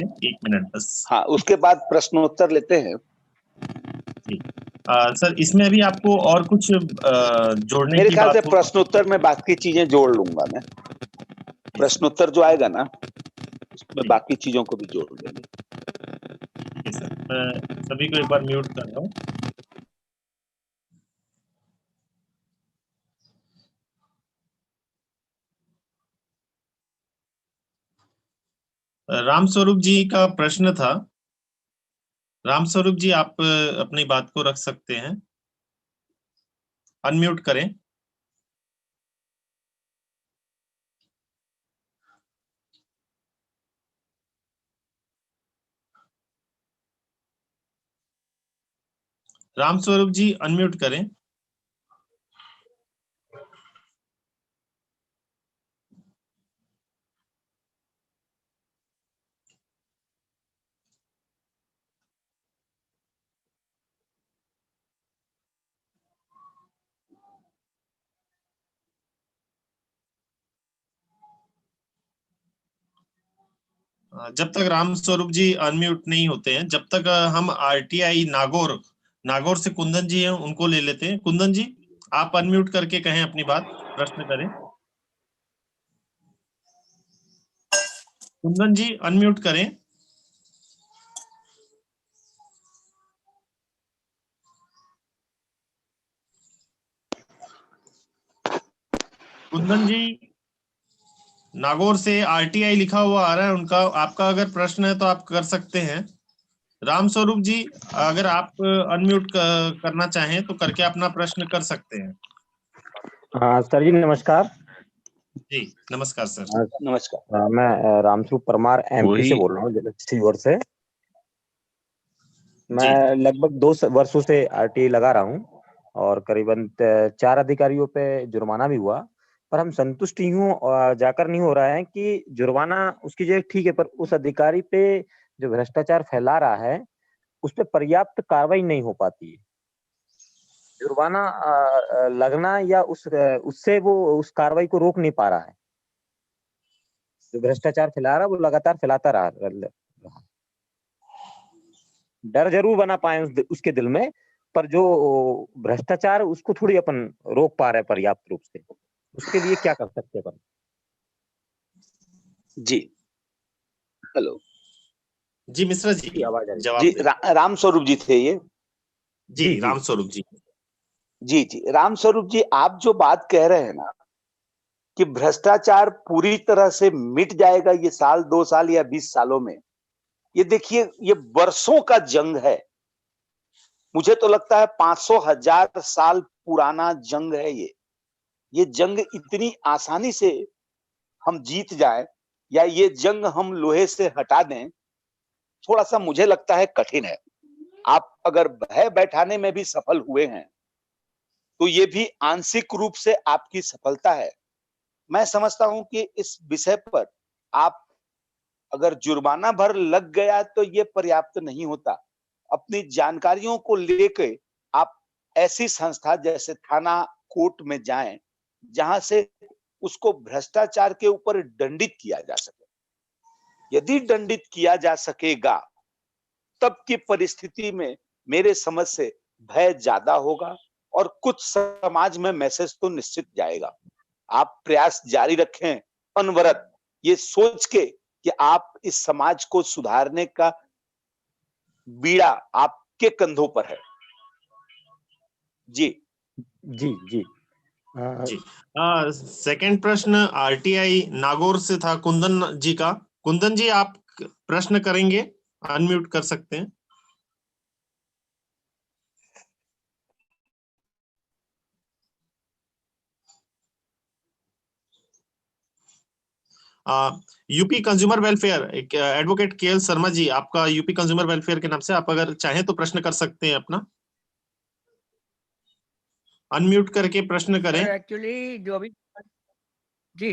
1 minute बस। हाँ, उसके बाद प्रश्नोत्तर लेते हैं। जी। सर इसमें अभी आपको और कुछ जोड़ने मेरे की ख्याल से बात हो? प्रश्नोत्तर में बाकी चीजें जोड़ लूंगा मैं। प्रश्नोत्तर जो आएगा ना, उसमें बाकी चीजों को भी जोड़ लेंगे। ठीक है सर, मैं सभी को एक बार म्यूट कर रहा हूँ। रामस्वरूप जी का प्रश्न था। रामस्वरूप जी, आप अपनी बात को रख सकते हैं, अनम्यूट करें। रामस्वरूप जी अनम्यूट करें। जब तक रामस्वरूप जी अनम्यूट नहीं होते हैं, जब तक हम आरटीआई नागौर से कुंदन जी हैं, उनको ले लेते हैं। कुंदन जी, आप अनम्यूट करके कहें अपनी बात, प्रश्न करें। कुंदन जी अनम्यूट करें। कुंदन जी, नागौर से आरटीआई लिखा हुआ आ रहा है उनका। आपका अगर प्रश्न है तो आप कर सकते हैं। रामस्वरूप जी, अगर आप अनम्यूट करना चाहें तो करके अपना प्रश्न कर सकते हैं। हाँ सर जी, नमस्कार। जी नमस्कार सर। नमस्कार। मैं रामस्वरूप परमार एमपी से बोल रहा हूँ, जगदीशपुर से। मैं लगभग 2 वर्षों से आरटीआई लगा रहा हूँ और करीबन 4 अधिकारियों पे जुर्माना भी हुआ, पर हम संतुष्ट जाकर नहीं हो रहा है कि जुर्माना उसकी जगह ठीक है, पर उस अधिकारी पे जो भ्रष्टाचार फैला रहा है उस पे पर्याप्त कार्रवाई नहीं हो पाती है। जुर्माना लगना या उससे वो उस कार्रवाई को रोक नहीं पा रहा है। जो भ्रष्टाचार फैला रहा है वो लगातार फैलाता रहा। डर जरूर बना पाए उसके दिल में, पर जो भ्रष्टाचार उसको थोड़ी अपन रोक पा रहे हैं पर्याप्त रूप से। उसके लिए क्या कर सकते हैं अपन? जी, हेलो जी मिश्रा जी, आवाज आ रही जवाब जी। दें। रामस्वरूप जी थे ये? जी रामस्वरूप जी। जी जी, रामस्वरूप जी, आप जो बात कह रहे हैं ना कि भ्रष्टाचार पूरी तरह से मिट जाएगा ये साल 2 साल या 20 सालों में, ये देखिए, ये वर्षों का जंग है। मुझे तो लगता है 500,000 साल पुराना जंग है ये जंग इतनी आसानी से हम जीत जाए या ये जंग हम लोहे से हटा दें, थोड़ा सा मुझे लगता है कठिन है। आप अगर भय बैठाने में भी सफल हुए हैं तो ये भी आंशिक रूप से आपकी सफलता है। मैं समझता हूं कि इस विषय पर आप अगर जुर्माना भर लग गया तो ये पर्याप्त नहीं होता। अपनी जानकारियों को लेके आप ऐसी संस्था जैसे थाना, कोर्ट में जाएं, जहां से उसको भ्रष्टाचार के ऊपर दंडित किया जा सके। यदि दंडित किया जा सकेगा तब की परिस्थिति में मेरे समझ से भय ज्यादा होगा और कुछ समाज में मैसेज तो निश्चित जाएगा। आप प्रयास जारी रखें अनवरत, ये सोच के कि आप इस समाज को सुधारने का बीड़ा आपके कंधों पर है। जी जी जी जी। सेकंड प्रश्न आरटीआई नागौर से था, कुंदन जी का। कुंदन जी, आप प्रश्न करेंगे, अनम्यूट कर सकते हैं। UP consumer welfare, advocate KL Sharma ji, आपका यूपी कंज्यूमर वेलफेयर के नाम से आप अगर चाहें तो प्रश्न कर सकते हैं अपना, अनम्यूट करके प्रश्न करें। एक्चुअली जो अभी जी,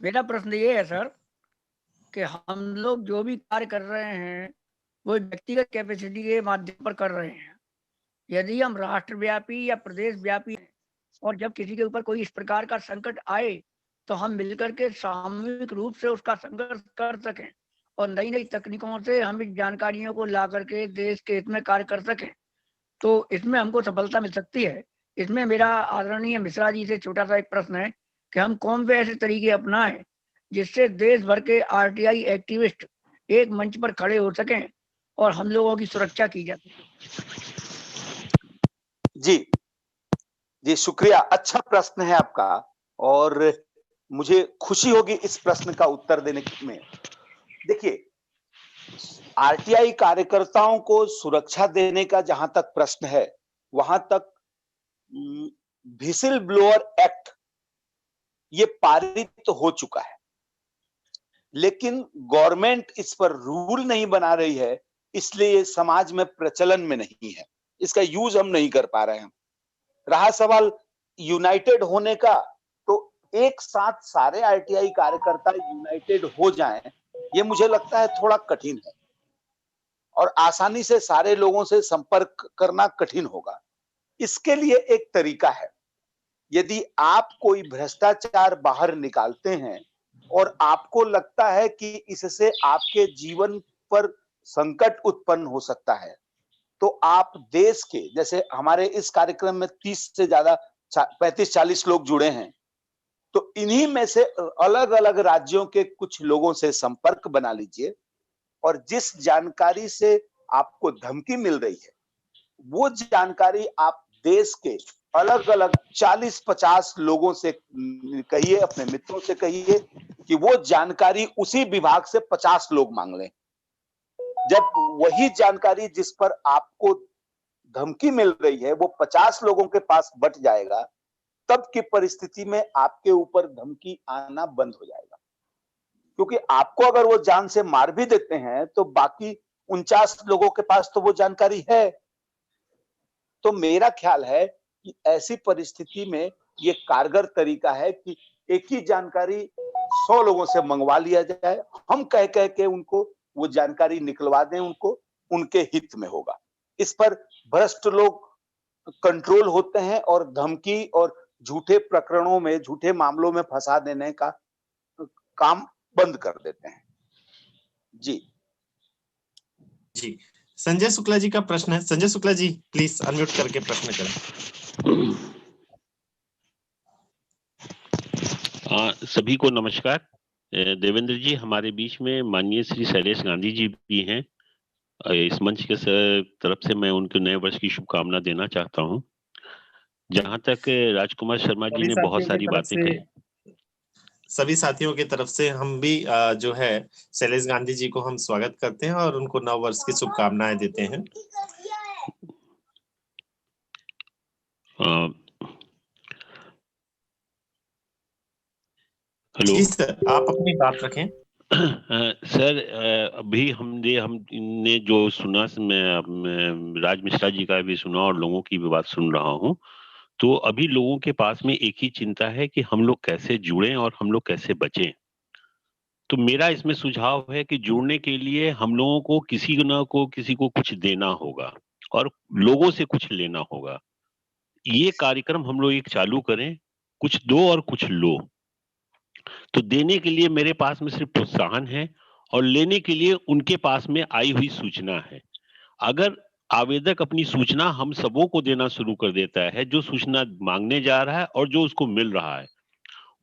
मेरा प्रश्न ये है सर कि हम लोग जो भी कार्य कर रहे हैं वो व्यक्तिगत कैपेसिटी के माध्यम पर कर रहे हैं। यदि हम राष्ट्रव्यापी या प्रदेश व्यापी हैं और जब किसी के ऊपर कोई इस प्रकार का संकट आए तो हम मिलकर के सामूहिक रूप से उसका संघर्ष कर सकें और नई नई तकनीकों से हम इस जानकारियों को ला करके देश के हित में कार्य कर सकें, तो इसमें हमको सफलता मिल सकती है। इसमें मेरा आदरणीय मिश्रा जी से छोटा सा एक प्रश्न है कि हम कौन से ऐसे तरीके अपनाएं जिससे देश भर के आरटीआई एक्टिविस्ट एक मंच पर खड़े हो सकें और हम लोगों की सुरक्षा की जाए। जी जी, शुक्रिया। अच्छा प्रश्न है आपका और मुझे खुशी होगी इस प्रश्न का उत्तर देने में। देखिए, आरटीआई कार्यकर्ताओं को सुरक्षा देने का जहां तक प्रश्न है, वहां तक व्हिसिल ब्लोअर एक्ट ये पारित तो हो चुका है, लेकिन गवर्नमेंट इस पर रूल नहीं बना रही है, इसलिए ये समाज में प्रचलन में नहीं है, इसका यूज हम नहीं कर पा रहे हैं। रहा सवाल यूनाइटेड होने का, तो एक साथ सारे आरटीआई कार्यकर्ता यूनाइटेड हो जाएं, ये मुझे लगता है थोड़ा कठिन है और आसानी से सारे लोगों से संपर्क करना कठिन होगा। इसके लिए एक तरीका है, यदि आप कोई भ्रष्टाचार बाहर निकालते हैं और आपको लगता है कि इससे आपके जीवन पर संकट उत्पन्न हो सकता है, तो आप देश के, जैसे हमारे इस कार्यक्रम में 30 से ज्यादा 35-40 लोग जुड़े हैं, तो इन्हीं में से अलग अलग राज्यों के कुछ लोगों से संपर्क बना लीजिए और जिस जानकारी से आपको धमकी मिल रही है, वो जानकारी आप देश के अलग अलग 40-50 लोगों से कहिए, अपने मित्रों से कहिए कि वो जानकारी उसी विभाग से 50 लोग मांग लें। जब वही जानकारी जिस पर आपको धमकी मिल रही है वो 50 लोगों के पास बट जाएगा, तब की परिस्थिति में आपके ऊपर धमकी आना बंद हो जाएगा, क्योंकि आपको अगर वो जान से मार भी देते हैं तो बाकी 49 लोगों के पास तो वो जानकारी है। तो मेरा ख्याल है कि ऐसी परिस्थिति में ये कारगर तरीका है कि एक ही जानकारी 100 लोगों से मंगवा लिया जाए, हम कह कह के उनको वो जानकारी निकलवा दें, उनको उनके हित में होगा। इस पर भ्रष्ट लोग कंट्रोल होते हैं और धमकी और झूठे प्रकरणों में, झूठे मामलों में फंसा देने का काम बंद कर देते हैं। जी जी, संजय शुक्ला जी का प्रश्न है। संजय शुक्ला जी प्लीज अनम्यूट करके प्रश्न करें। सभी को नमस्कार। देवेंद्र जी, हमारे बीच में माननीय श्री शैलेश गांधी जी भी हैं। इस मंच के तरफ से मैं उनके नए वर्ष की शुभकामना देना चाहता हूं। जहां तक राजकुमार शर्मा जी ने बहुत सारी बातें कही, सभी साथियों की तरफ से हम भी जो है शैलेश गांधी जी को हम स्वागत करते हैं और उनको नव वर्ष की शुभकामनाएं देते हैं। हेलो जी सर, आप अपनी बात रखें। सर, अभी हमने जो सुना, मैं राज मिश्रा जी का भी सुना और लोगों की भी बात सुन रहा हूं, तो अभी लोगों के पास में एक ही चिंता है कि हम लोग कैसे जुड़ें और हम लोग कैसे बचें। तो मेरा इसमें सुझाव है कि जुड़ने के लिए हम लोगों को किसी को कुछ देना होगा और लोगों से कुछ लेना होगा। ये कार्यक्रम हम लोग एक चालू करें, कुछ दो और कुछ लो। तो देने के लिए मेरे पास में सिर्फ प्रोत्साहन है और लेने के लिए उनके पास में आई हुई सूचना है। अगर आवेदक अपनी सूचना हम सबों को देना शुरू कर देता है, जो सूचना मांगने जा रहा है और जो उसको मिल रहा है,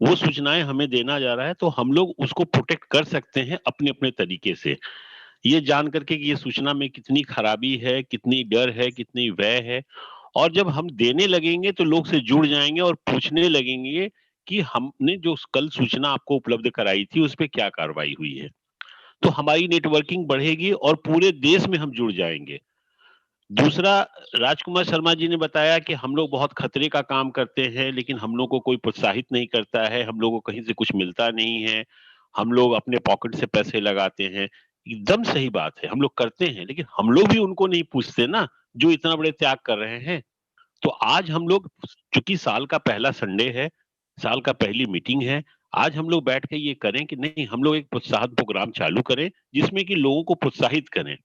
वो सूचनाएं हमें देना जा रहा है, तो हम लोग उसको प्रोटेक्ट कर सकते हैं अपने अपने तरीके से। ये जान करके कि ये सूचना में कितनी खराबी है, कितनी डर है, कितनी व्यय है, और जब हम देने लगेंगे तो लोग से जुड़ जाएंगे और पूछने लगेंगे कि हमने जो कल सूचना आपको उपलब्ध कराई थी उस पर क्या कार्रवाई हुई है। तो हमारी नेटवर्किंग बढ़ेगी और पूरे देश में हम जुड़ जाएंगे। दूसरा, राजकुमार शर्मा जी ने बताया कि हम लोग बहुत खतरे का काम करते हैं, लेकिन हम लोग को कोई प्रोत्साहित नहीं करता है, हम लोग को कहीं से कुछ मिलता नहीं है, हम लोग अपने पॉकेट से पैसे लगाते हैं। एकदम सही बात है, हम लोग करते हैं, लेकिन हम लोग भी उनको नहीं पूछते ना, जो इतना बड़े त्याग कर रहे हैं। तो आज हम लोग, चूंकि साल का पहला संडे है, साल का पहली मीटिंग है, आज हम लोग बैठ के ये करें कि नहीं, हम लोग एक प्रोत्साहन प्रोग्राम चालू करें जिसमें कि लोगों को प्रोत्साहित करें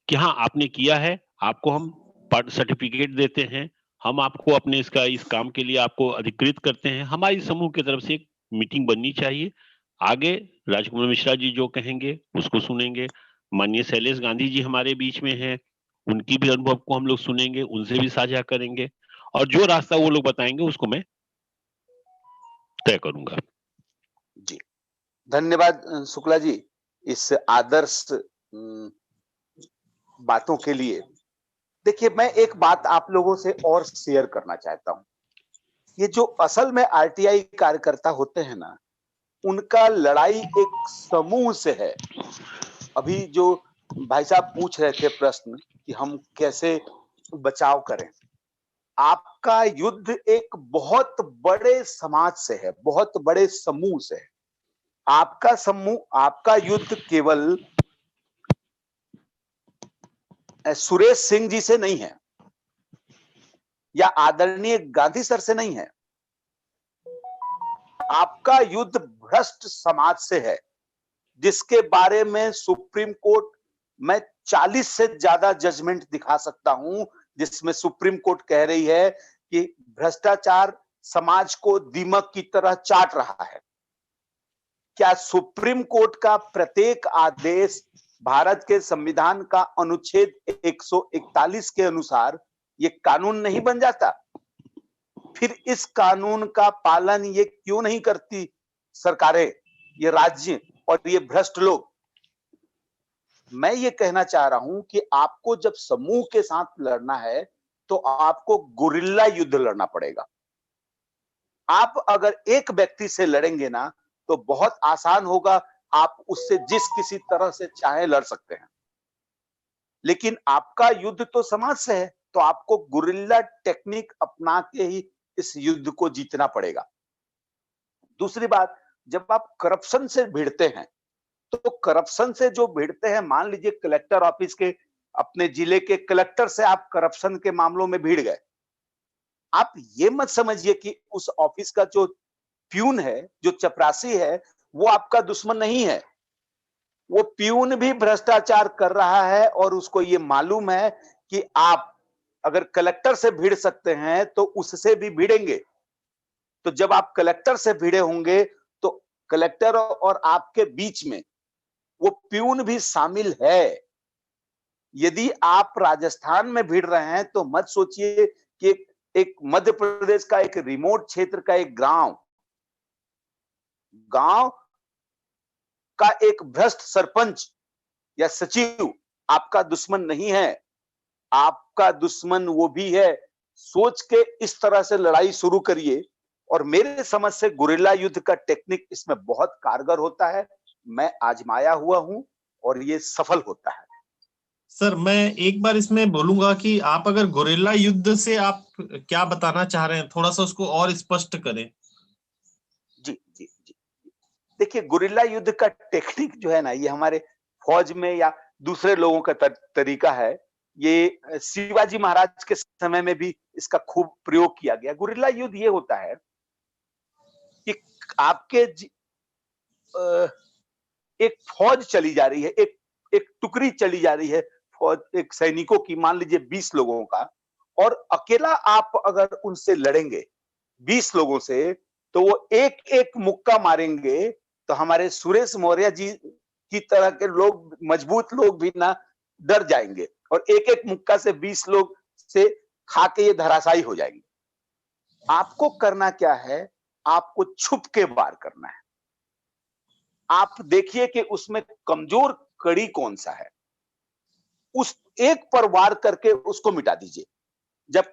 कि हाँ आपने किया है, आपको हम सर्टिफिकेट देते हैं, हम आपको अपने इस काम के लिए आपको अधिकृत करते हैं। हमारी समूह की तरफ से एक मीटिंग बननी चाहिए। आगे राजकुमार मिश्रा जी जो कहेंगे उसको सुनेंगे। माननीय शैलेश गांधी जी हमारे बीच में हैं, उनकी भी अनुभव को हम लोग सुनेंगे, उनसे भी साझा करेंगे, और जो रास्ता वो लोग बताएंगे उसको मैं तय करूंगा। जी, धन्यवाद शुक्ला जी इस आदर्श बातों के लिए। देखिए, मैं एक बात आप लोगों से और शेयर करना चाहता हूं। ये जो असल में आरटीआई कार्यकर्ता होते हैं ना, उनका लड़ाई एक समूह से है। अभी जो भाई साहब पूछ रहे थे प्रश्न कि हम कैसे बचाव करें, आपका युद्ध एक बहुत बड़े समाज से है, बहुत बड़े समूह से है। आपका समूह, आपका युद्ध केवल सुरेश सिंह जी से नहीं है या आदरणीय गांधी सर से नहीं है। आपका युद्ध भ्रष्ट समाज से है, जिसके बारे में सुप्रीम कोर्ट, मैं 40 से ज्यादा जजमेंट दिखा सकता हूं जिसमें सुप्रीम कोर्ट कह रही है कि भ्रष्टाचार समाज को दीमक की तरह चाट रहा है। क्या सुप्रीम कोर्ट का प्रत्येक आदेश भारत के संविधान का अनुच्छेद 141 के अनुसार ये कानून नहीं बन जाता? फिर इस कानून का पालन ये क्यों नहीं करती सरकारें, ये राज्य और ये भ्रष्ट लोग? मैं ये कहना चाह रहा हूं कि आपको जब समूह के साथ लड़ना है तो आपको गुरिल्ला युद्ध लड़ना पड़ेगा। आप अगर एक व्यक्ति से लड़ेंगे ना तो बहुत आसान होगा, आप उससे जिस किसी तरह से चाहे लड़ सकते हैं। लेकिन आपका युद्ध तो समाज से है, तो आपको गुरिल्ला टेक्निक अपना के ही इस युद्ध को जीतना पड़ेगा। दूसरी बात, जब आप करप्शन से भिड़ते हैं तो करप्शन से जो भिड़ते हैं, मान लीजिए कलेक्टर ऑफिस के, अपने जिले के कलेक्टर से आप करप्शन के मामलों में भिड़ गए, आप ये मत समझिए कि उस ऑफिस का जो प्यून है, जो चपरासी है, वो आपका दुश्मन नहीं है। वो प्यून भी भ्रष्टाचार कर रहा है और उसको ये मालूम है कि आप अगर कलेक्टर से भिड़ सकते हैं तो उससे भी भिड़ेंगे। तो जब आप कलेक्टर से भिड़े होंगे तो कलेक्टर और आपके बीच में वो प्यून भी शामिल है। यदि आप राजस्थान में भिड़ रहे हैं तो मत सोचिए कि एक मध्य प्रदेश का एक रिमोट क्षेत्र का एक गांव का एक भ्रष्ट सरपंच या सचिव आपका दुश्मन नहीं है। आपका दुश्मन वो भी है। सोच के इस तरह से लड़ाई शुरू करिए, और मेरे समझ से गुरिल्ला युद्ध का टेक्निक इसमें बहुत कारगर होता है। मैं आजमाया हुआ हूं और ये सफल होता है। सर, मैं एक बार इसमें बोलूंगा कि आप अगर गुरिल्ला युद्ध से आप क्या बताना चाह रहे हैं, थोड़ा सा उसको और स्पष्ट करें। जी जी जी, देखिए, गुरिल्ला युद्ध का टेक्निक जो है ना, ये हमारे फौज में या दूसरे लोगों का तरीका है। ये शिवाजी महाराज के समय में भी इसका खूब प्रयोग किया गया। गुरिल्ला युद्ध ये होता है कि आपके एक फौज चली जा रही है, एक टुकड़ी चली जा रही है फौज, एक सैनिकों की, मान लीजिए 20 लोगों का, और अकेला आप अगर उनसे लड़ेंगे 20 लोगों से, तो वो एक एक मुक्का मारेंगे तो हमारे सुरेश मौर्य जी की तरह के लोग, मजबूत लोग भी ना डर जाएंगे, और एक एक मुक्का से 20 लोग से खा के ये धराशायी हो जाएंगे। आपको करना क्या है, आपको छुप के वार करना है। आप देखिए कि उसमें कमजोर कड़ी कौन सा है, उस एक पर वार करके उसको मिटा दीजिए। जब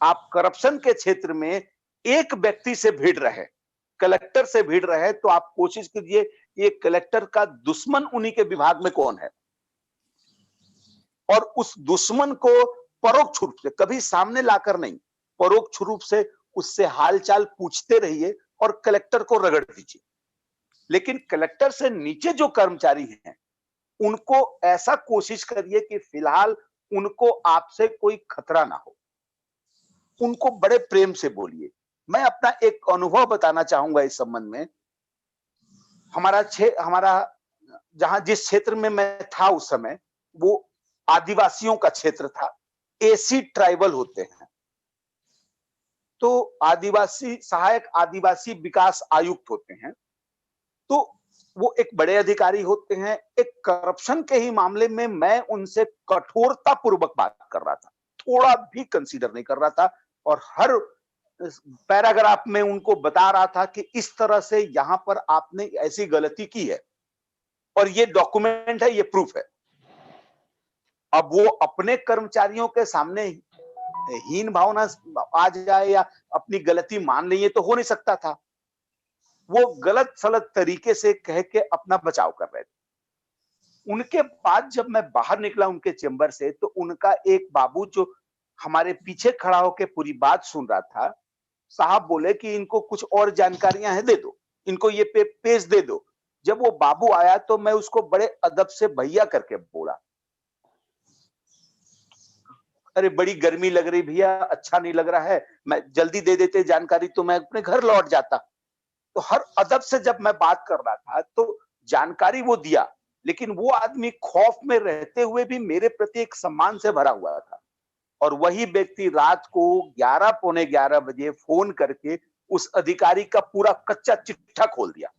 आप करप्शन के क्षेत्र में एक व्यक्ति से भिड़ रहे, कलेक्टर से भिड़ रहे, तो आप कोशिश कीजिए ये कलेक्टर का दुश्मन उन्हीं के विभाग में कौन है, और उस दुश्मन को परोक्ष रूप से, कभी सामने लाकर नहीं, परोक्ष रूप से उससे हालचाल पूछते रहिए और कलेक्टर को रगड़ दीजिए। लेकिन कलेक्टर से नीचे जो कर्मचारी हैं, उनको ऐसा कोशिश करिए कि फिलहाल उनको आपसे कोई खतरा ना हो। उनको बड़े प्रेम से बोलिए। मैं अपना एक अनुभव बताना चाहूंगा इस संबंध में। हमारा जहां जिस क्षेत्र में मैं था उस समय, वो आदिवासियों का क्षेत्र था। एसी ट्राइबल होते हैं, तो आदिवासी सहायक आदिवासी विकास आयुक्त होते हैं। तो वो एक बड़े अधिकारी होते हैं। एक करप्शन के ही मामले में मैं उनसे कठोरता पूर्वक बात कर रहा था, थोड़ा भी कंसीडर नहीं कर रहा था, और हर पैराग्राफ में उनको बता रहा था कि इस तरह से यहां पर आपने ऐसी गलती की है और ये डॉक्यूमेंट है, ये प्रूफ है। अब वो अपने कर्मचारियों के सामने हीन भावना आ जाए या अपनी गलती मान ले, ये तो हो नहीं सकता था। वो गलत सलत तरीके से कह के अपना बचाव कर रहे थे। उनके बाद जब मैं बाहर निकला उनके चेंबर से, तो उनका एक बाबू जो हमारे पीछे खड़ा होकर पूरी बात सुन रहा था, साहब बोले कि इनको कुछ और जानकारियां हैं, दे दो इनको, ये पेज दे दो। जब वो बाबू आया तो मैं उसको बड़े अदब से भैया करके बोला, अरे बड़ी गर्मी लग रही भैया, अच्छा नहीं लग रहा है, मैं जल्दी दे देते जानकारी तो मैं अपने घर लौट जाता। तो हर अदब से जब मैं बात कर रहा था तो जानकारी वो दिया, लेकिन वो आदमी खौफ में रहते हुए भी मेरे प्रति एक सम्मान से भरा हुआ था। और वही व्यक्ति रात को 11 पौने 11 बजे फोन करके उस अधिकारी का पूरा कच्चा चिट्ठा खोल दिया।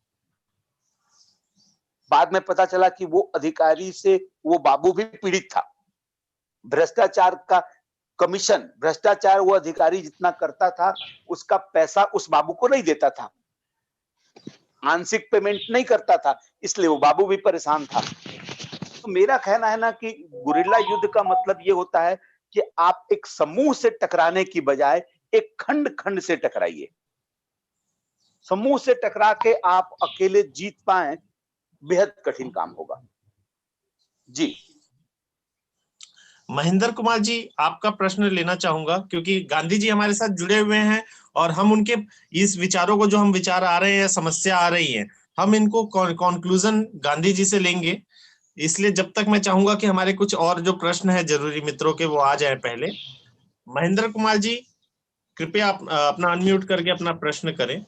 बाद में पता चला कि वो अधिकारी से वो बाबू भी पीड़ित था। भ्रष्टाचार का कमीशन, भ्रष्टाचार वो अधिकारी जितना करता था उसका पैसा उस बाबू को नहीं देता था, आंशिक पेमेंट नहीं करता था, इसलिए वो बाबू भी परेशान था। तो मेरा कहना है ना कि गुरिल्ला युद्ध का मतलब ये होता है कि आप एक समूह से टकराने की बजाय एक खंड खंड से टकराइए। समूह से टकरा के आप अकेले जीत पाए, बेहद कठिन काम होगा। जी महेंद्र कुमार जी, आपका प्रश्न लेना चाहूंगा, क्योंकि गांधी जी हमारे साथ जुड़े हुए हैं और हम उनके इस विचारों को, जो हम विचार आ रहे हैं, समस्या आ रही है, हम इनको कंक्लूजन गांधी जी से लेंगे। इसलिए जब तक मैं चाहूंगा कि हमारे कुछ और जो प्रश्न है जरूरी मित्रों के, वो आ जाए पहले। महेंद्र कुमार जी, कृपया आप अपना अनम्यूट करके अपना प्रश्न करें।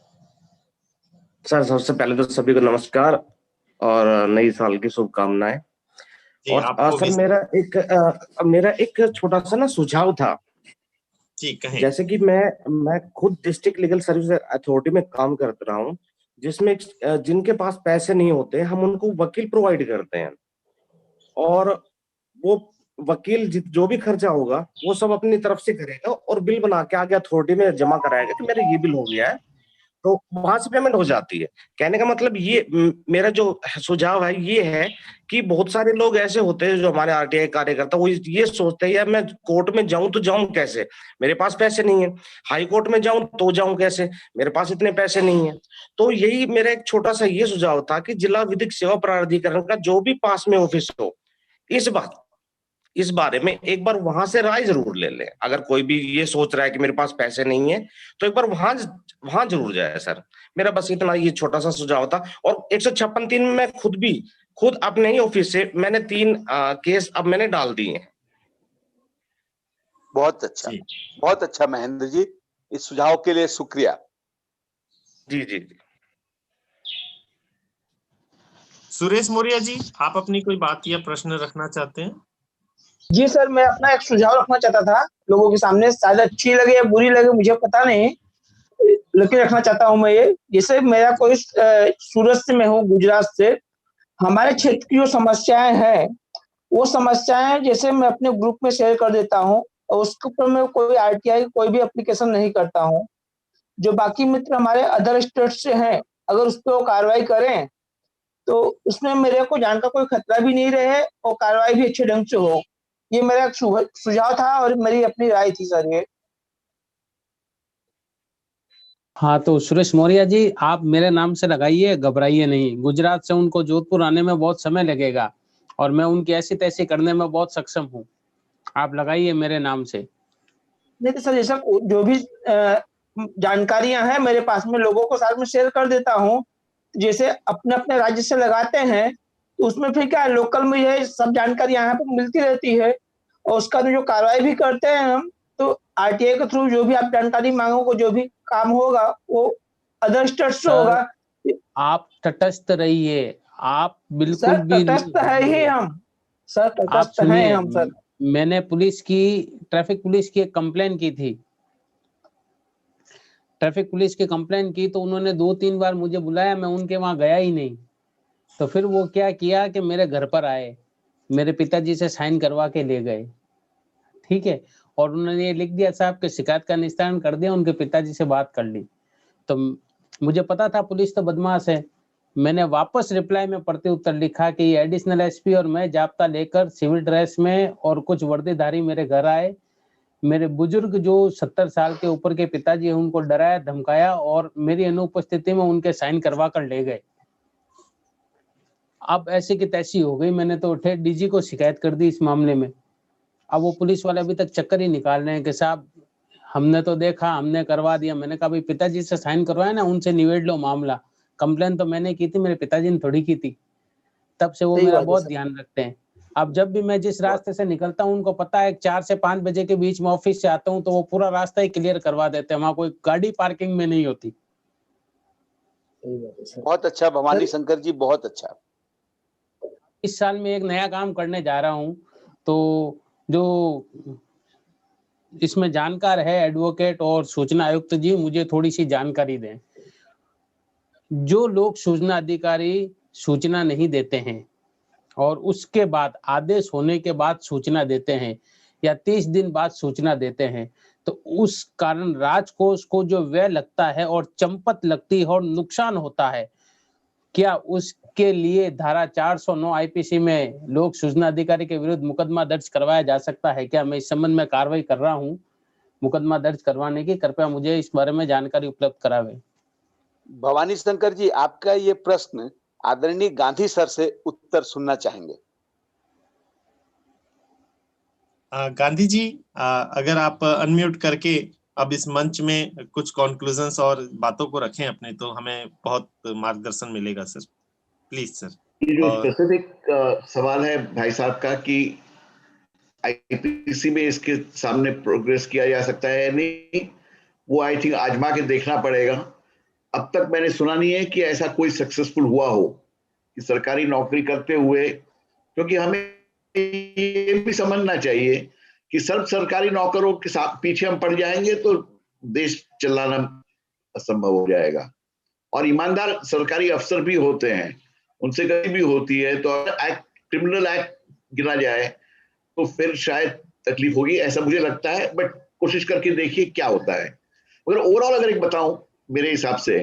सर, सबसे पहले तो सभी को नमस्कार और नई साल की शुभकामनाएं। और सर, मेरा एक छोटा सा ना सुझाव था। जी कहें। जैसे कि मैं खुद डिस्ट्रिक्ट लीगल सर्विस अथॉरिटी में काम कर रहा हूँ, जिसमें जिनके पास पैसे नहीं होते हम उनको वकील प्रोवाइड करते हैं, और वो वकील जो भी खर्चा होगा वो सब अपनी तरफ से करेगा और बिल बना के आगे अथॉरिटी में जमा कराएगा कि मेरा ये बिल हो गया है, तो वहां से पेमेंट हो जाती है। कहने का मतलब ये मेरा जो सुझाव है ये है कि बहुत सारे लोग ऐसे होते हैं जो हमारे आरटीआई कार्यकर्ता, वो ये सोचते हैं यार मैं कोर्ट में जाऊं तो जाऊं कैसे, मेरे पास पैसे नहीं है, हाई कोर्ट में जाऊं तो जाऊं कैसे, मेरे पास इतने पैसे नहीं है। तो यही मेरा एक छोटा सा ये सुझाव था कि जिला विधिक सेवा प्राधिकरण का जो भी पास में ऑफिस हो, इस बारे में एक बार वहां से राय जरूर ले लें। अगर कोई भी ये सोच रहा है कि मेरे पास पैसे नहीं है तो एक बार वहां जरूर जाए। सर, मेरा बस इतना ये छोटा सा सुझाव था। और 156(3) में मैं खुद अपने ही ऑफिस से मैंने 3 केस अब मैंने डाल दिए हैं। बहुत अच्छा महेंद्र जी, इस सुझाव के लिए शुक्रिया। जी जी जी। सुरेश मौर्य जी, आप अपनी कोई बात या प्रश्न रखना चाहते हैं? जी सर, मैं अपना एक सुझाव रखना चाहता था लोगों के सामने, शायद अच्छी लगे या बुरी लगे मुझे पता नहीं, लेकिन रखना चाहता हूं मैं ये। जैसे मेरा कोई सूरत से मैं हूँ, गुजरात से, हमारे क्षेत्र की जो समस्याएं हैं वो समस्याएं जैसे मैं अपने ग्रुप में शेयर कर देता हूँ और उसके ऊपर मैं कोई आरटीआई कोई भी एप्लीकेशन नहीं करता हूँ। जो बाकी मित्र हमारे अदर स्टेट से हैं, अगर उस पर वो कार्रवाई करें तो उसमें मेरे को जान का कोई खतरा भी नहीं रहे और कार्रवाई भी अच्छे ढंग से हो। ये मेरा एक सुझाव था और मेरी अपनी राय थी सर ये। हाँ, तो सुरेश मौर्य जी, आप मेरे नाम से लगाइए, घबराइए नहीं। गुजरात से उनको जोधपुर आने में बहुत समय लगेगा और मैं उनकी ऐसी तैसी करने में बहुत सक्षम हूँ। आप लगाइए मेरे नाम से। नहीं तो सर, जैसा जो भी जानकारियां हैं मेरे पास में लोगों को साथ में शेयर कर देता हूँ। जैसे अपने अपने राज्य से लगाते हैं तो उसमें फिर क्या है, लोकल में ये सब जानकारी यहाँ पर मिलती रहती है और उसका जो कार्रवाई भी करते हैं हम। तो आरटीआई के थ्रू जो भी आप जानकारी मांगोगे, जो भी काम होगा वो अदर स्टेट से होगा। आप तटस्थ रहिए, आप बिल्कुल सर भी तटस्थ है ही हम सर, तटस्थ हैं हम सर। मैंने ट्रैफिक पुलिस की एक कंप्लेन की थी ट्रैफिक पुलिस की कंप्लेन की तो उन्होंने 2-3 बार मुझे बुलाया, मैं उनके वहां गया ही नहीं। तो फिर वो क्या किया कि मेरे घर पर आए, मेरे पिताजी से साइन करवा के ले गए, ठीक है, और उन्होंने ये लिख दिया साहब कि शिकायत का निस्तारण कर दिया, उनके पिताजी से बात कर ली। तो मुझे पता था पुलिस तो बदमाश है। मैंने वापस रिप्लाई में प्रति उत्तर लिखा कि एडिशनल एसपी और मैं जाब्ता लेकर सिविल ड्रेस में और कुछ वर्दीधारी मेरे घर आए, मेरे बुजुर्ग जो 70 साल के ऊपर के पिताजी हैं उनको डराया धमकाया और मेरी अनुपस्थिति में उनके साइन करवा कर ले गए। अब ऐसी की तैसी हो गई, मैंने तो ठेठ डीजी को शिकायत कर दी इस मामले में। अब वो पुलिस वाले अभी तक चक्कर ही निकाल रहे हैं कि साहब हमने तो देखा, हमने करवा दिया। मैंने कहा भाई पिताजी से साइन करवाया ना, उनसे निवेड़ लो मामला, कंप्लेन तो मैंने की थी, मेरे पिताजी ने थोड़ी की थी। तब से वो मेरा बहुत ध्यान रखते हैं। अब जब भी मैं जिस रास्ते से निकलता हूँ उनको पता है 4 से 5 बजे के बीच में ऑफिस से आता हूँ तो वो पूरा रास्ता ही क्लियर करवा देते हैं, वहां कोई गाड़ी पार्किंग में नहीं होती। बहुत अच्छा भवानी शंकर जी, बहुत अच्छा। इस साल में एक नया काम करने जा रहा हूँ, तो जो इसमें जानकार है एडवोकेट और सूचना आयुक्त जी, मुझे थोड़ी सी जानकारी दें। जो लोग सूचना अधिकारी सूचना नहीं देते हैं और उसके बाद आदेश होने के बाद सूचना देते हैं या 30 दिन बाद सूचना देते हैं, तो उस कारण राजकोष को जो व्यय लगता है और चंपत लगती है और नुकसान होता है, क्या उसके लिए धारा 409 आईपीसी में लोक सूचना अधिकारी के विरुद्ध मुकदमा दर्ज करवाया जा सकता है क्या? मैं इस संबंध में कार्रवाई कर रहा हूं मुकदमा दर्ज करवाने की, कृपया मुझे इस बारे में जानकारी उपलब्ध करावे। भवानी शंकर जी, आपका ये प्रश्न आदरणीय गांधी सर से उत्तर सुनना चाहेंगे। गांधी जी, अगर आप अनम्यूट करके अब इस मंच में कुछ कंक्लूजन्स और बातों को रखें अपने, तो हमें बहुत मार्गदर्शन मिलेगा सर, प्लीज सर। ये जो स्पेसिफिक सवाल है भाई साहब का कि आईपीसी में इसके सामने प्रोग्रेस किया जा सकता है या नहीं, वो आई थिंक आजमा के देखना पड़ेगा। अब तक मैंने सुना नहीं है कि ऐसा कोई सक्सेसफुल हुआ हो कि सरकारी नौकरी करते हुए, क्योंकि हमें ये भी समझना चाहिए कि सब सरकारी नौकरों के साथ पीछे हम पड़ जाएंगे तो देश चलाना असंभव हो जाएगा। और ईमानदार सरकारी अफसर भी होते हैं, उनसे गलती भी होती है, तो एक्ट क्रिमिनल एक्ट गिना जाए तो फिर शायद तकलीफ होगी, ऐसा मुझे लगता है। बट कोशिश करके देखिए क्या होता है। मगर ओवरऑल अगर एक बताऊं, मेरे हिसाब से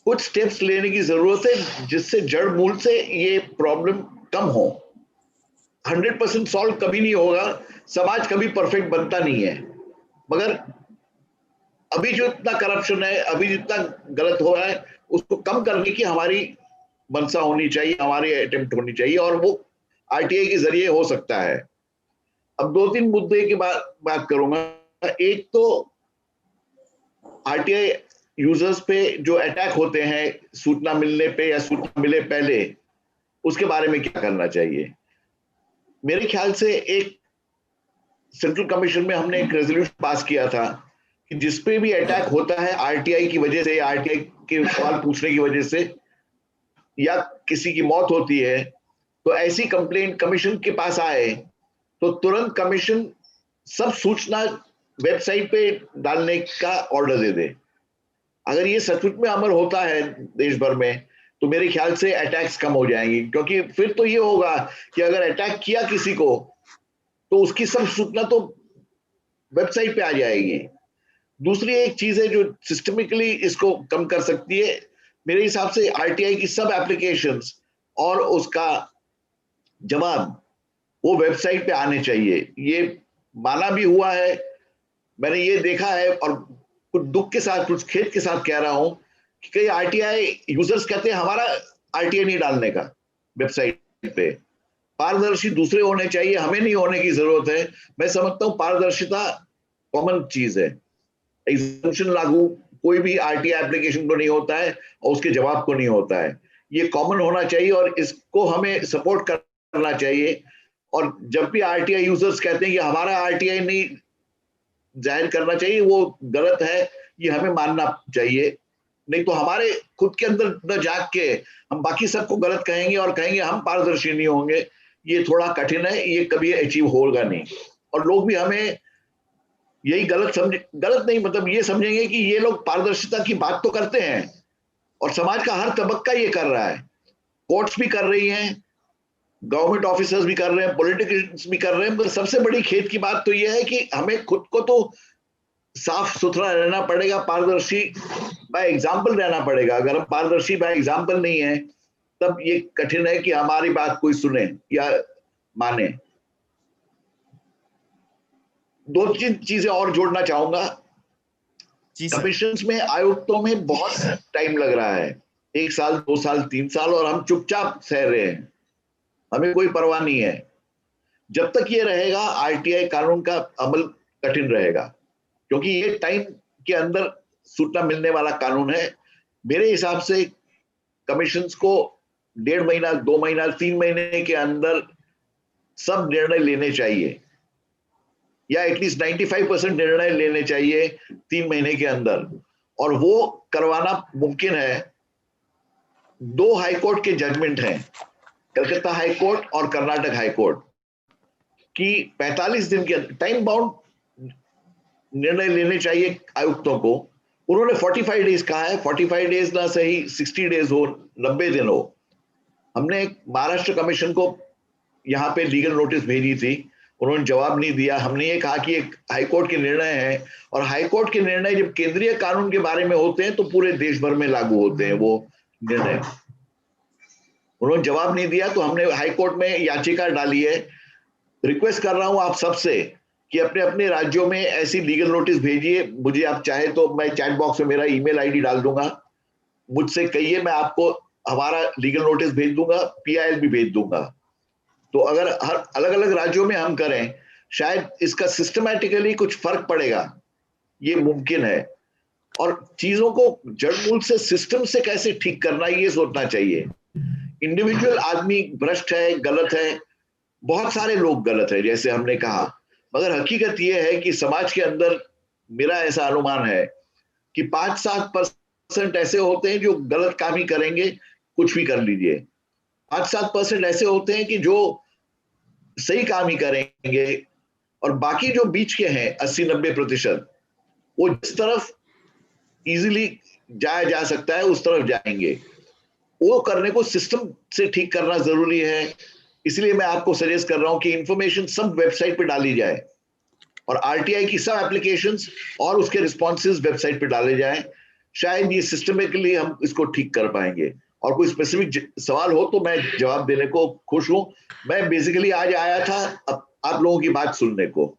कुछ स्टेप्स लेने की जरूरत है जिससे जड़ मूल से ये प्रॉब्लम कम हो। 100% सॉल्व कभी नहीं होगा, समाज कभी परफेक्ट बनता नहीं है, मगर अभी जो इतना करप्शन है, अभी जितना गलत हो रहा है, उसको कम करने की हमारी मंशा होनी चाहिए, हमारी अटेम्प्ट होनी चाहिए, और वो आरटीआई के जरिए हो सकता है। अब 2-3 मुद्दे की बात करूंगा। एक तो आरटीआई यूजर्स पे जो अटैक होते हैं सूचना मिलने पे या सूचना मिले पहले, उसके बारे में क्या करना चाहिए। मेरे ख्याल से एक सेंट्रल कमीशन में हमने एक रेजोल्यूशन पास किया था कि जिसपे भी अटैक होता है आरटीआई की वजह से या आरटीआई के सवाल पूछने की वजह से या किसी की मौत होती है, तो ऐसी कंप्लेंट कमीशन के पास आए तो तुरंत कमीशन सब सूचना वेबसाइट पे डालने का ऑर्डर दे दे। अगर ये सचमुच में अमल होता है देश भर में, तो मेरे ख्याल से अटैक्स कम हो जाएंगे, क्योंकि फिर तो ये होगा कि अगर अटैक किया किसी को तो उसकी सब सूचना तो वेबसाइट पे आ जाएगी। दूसरी एक चीज है जो सिस्टमिकली इसको कम कर सकती है, मेरे हिसाब से आरटीआई की सब एप्लीकेशंस और उसका जवाब वो वेबसाइट पे आने चाहिए। ये माना भी हुआ है, मैंने ये देखा है, और कुछ दुख के साथ कुछ खेद के साथ कह रहा हूं कि कई आरटीआई यूजर्स कहते हैं हमारा आरटीआई नहीं डालने का वेबसाइट पे। पारदर्शी दूसरे होने चाहिए, हमें नहीं होने की जरूरत है। मैं समझता हूं पारदर्शिता कॉमन चीज है। एग्जम्पशन लागू कोई भी आरटीआई एप्लीकेशन को नहीं होता है और उसके जवाब को नहीं होता है, ये कॉमन होना चाहिए और इसको हमें सपोर्ट करना चाहिए। और जब भी आरटीआई यूजर्स कहते हैं कि हमारा आरटीआई नहीं जाहिर करना चाहिए, वो गलत है, ये हमें मानना चाहिए। नहीं तो हमारे खुद के अंदर न जाग के हम बाकी सबको गलत कहेंगे और कहेंगे हम पारदर्शी नहीं होंगे, ये थोड़ा कठिन है, ये कभी अचीव होगा नहीं। और लोग भी हमें यही गलत नहीं, मतलब ये समझेंगे कि ये लोग पारदर्शिता की बात तो करते हैं और समाज का हर तबक्का ये कर रहा है, कोर्ट्स भी कर रही हैं, गवर्नमेंट ऑफिसर्स भी कर रहे हैं, पॉलिटिशियंस भी कर रहे हैं। सबसे बड़ी खेद की बात तो यह है कि हमें खुद को तो साफ सुथरा रहना पड़ेगा, पारदर्शी बाय एग्जाम्पल रहना पड़ेगा। अगर हम पारदर्शी बाय एग्जाम्पल नहीं है तब ये कठिन है कि हमारी बात कोई सुने या माने। दो चीजें और जोड़ना चाहूंगा। कमीशंस में, आयुक्तों में बहुत टाइम लग रहा है, 1 साल 2 साल 3 साल, और हम चुपचाप सह रहे हैं, हमें कोई परवाह नहीं है। जब तक ये रहेगा आरटीआई कानून का अमल कठिन रहेगा, क्योंकि ये टाइम के अंदर सूचना मिलने वाला कानून है। मेरे हिसाब से कमीशंस को 1.5 महीना, 2 महीना, 3 महीने के अंदर सब निर्णय लेने चाहिए, या एटलीस्ट 95% निर्णय लेने चाहिए 3 महीने के अंदर, और वो करवाना मुमकिन है। 2 हाईकोर्ट के जजमेंट हैं, कलकत्ता हाई कोर्ट और कर्नाटक हाई कोर्ट, की 45 दिन के टाइम बाउंड निर्णय लेने चाहिए आयुक्तों को। उन्होंने 45 डेज कहा है, 45 डेज ना सही 60 डेज हो, 90 दिन हो। हमने महाराष्ट्र कमीशन को यहाँ पे लीगल नोटिस भेजी थी, उन्होंने जवाब नहीं दिया। हमने ये कहा कि एक हाईकोर्ट के निर्णय है, और हाईकोर्ट के निर्णय जब केंद्रीय कानून के बारे में होते हैं तो पूरे देश भर में लागू होते हैं वो निर्णय। उन्होंने जवाब नहीं दिया तो हमने हाईकोर्ट में याचिका डाली है। रिक्वेस्ट कर रहा हूं आप सबसे कि अपने अपने राज्यों में ऐसी लीगल नोटिस भेजिए। मुझे आप चाहे तो मैं चैट बॉक्स में मेरा ईमेल आईडी डाल दूंगा, मुझसे कहिए, मैं आपको हमारा लीगल नोटिस भेज दूंगा, पीआईएल भी भेज दूंगा। तो अगर हर अलग अलग राज्यों में हम करें, शायद इसका सिस्टमैटिकली कुछ फर्क पड़ेगा, ये मुमकिन है। और चीजों को जड़ मूल से, सिस्टम से कैसे ठीक करना, ये सोचना चाहिए। इंडिविजुअल आदमी भ्रष्ट है, गलत है, बहुत सारे लोग गलत है जैसे हमने कहा, मगर हकीकत यह है कि समाज के अंदर मेरा ऐसा अनुमान है कि 5-7% ऐसे होते हैं जो गलत काम ही करेंगे, कुछ भी कर लीजिए। 5-7% ऐसे होते हैं कि जो सही काम ही करेंगे, और बाकी जो बीच के हैं 80-90%, वो जिस तरफ इजीली जाया जा सकता है उस तरफ जाएंगे। वो करने को सिस्टम से ठीक करना जरूरी है। इसलिए मैं आपको सजेस्ट कर रहा हूं कि इंफॉर्मेशन सब वेबसाइट पे डाली जाए, और आरटीआई की सब एप्लीकेशंस और उसके रिस्पॉन्सेज वेबसाइट पे डाले जाएं। शायद ये सिस्टमेटिकली हम इसको ठीक कर पाएंगे। और कोई स्पेसिफिक सवाल हो तो मैं जवाब देने को खुश हूं। मैं बेसिकली आज आया था आप लोगों की बात सुनने को।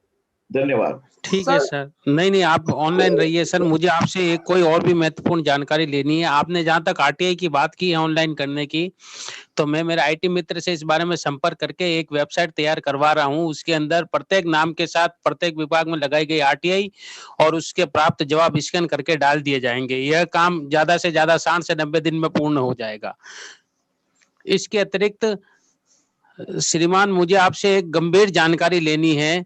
धन्यवाद। ठीक है सर। नहीं, आप ऑनलाइन रहिए सर। मुझे आपसे एक कोई और भी महत्वपूर्ण जानकारी लेनी है। आपने जहां तक आरटीआई की बात की है ऑनलाइन करने की, तो मैं मेरे आईटी मित्र से इस बारे में संपर्क करके एक वेबसाइट तैयार करवा रहा हूं। उसके अंदर प्रत्येक नाम के साथ प्रत्येक विभाग में लगाई गई आरटीआई और उसके प्राप्त जवाब स्कैन करके डाल दिए जाएंगे। यह काम ज्यादा से ज्यादा 60 से 90 दिन में पूर्ण हो जाएगा। इसके अतिरिक्त श्रीमान, मुझे आपसे एक गंभीर जानकारी लेनी है।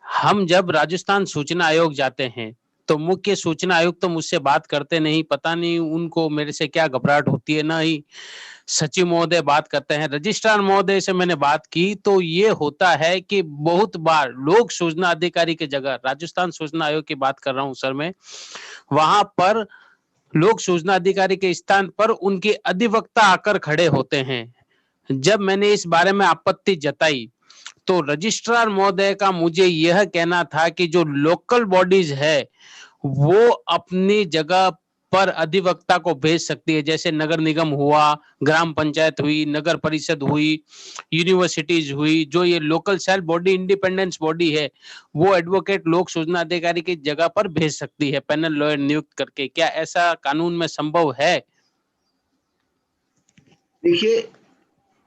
हम जब राजस्थान सूचना आयोग जाते हैं तो मुख्य सूचना आयुक्त तो मुझसे बात करते नहीं, पता नहीं उनको मेरे से क्या घबराहट होती है, ना ही सचिव महोदय बात करते हैं। रजिस्ट्रार महोदय से मैंने बात की तो ये होता है कि बहुत बार लोक सूचना अधिकारी की जगह, राजस्थान सूचना आयोग की बात कर रहा हूं सर मैं, वहां पर लोक सूचना अधिकारी के स्थान पर उनके अधिवक्ता आकर खड़े होते हैं। जब मैंने इस बारे में आपत्ति जताई तो रजिस्ट्रार महोदय का मुझे यह कहना था कि जो लोकल बॉडीज है वो अपनी जगह पर अधिवक्ता को भेज सकती है, जैसे नगर निगम हुआ, ग्राम पंचायत हुई, नगर परिषद हुई, यूनिवर्सिटीज हुई। जो ये local self body, independence body है, वो एडवोकेट लोक सूचना अधिकारी की जगह पर भेज सकती है पैनल लॉयर नियुक्त करके। क्या ऐसा कानून में संभव है? देखिए,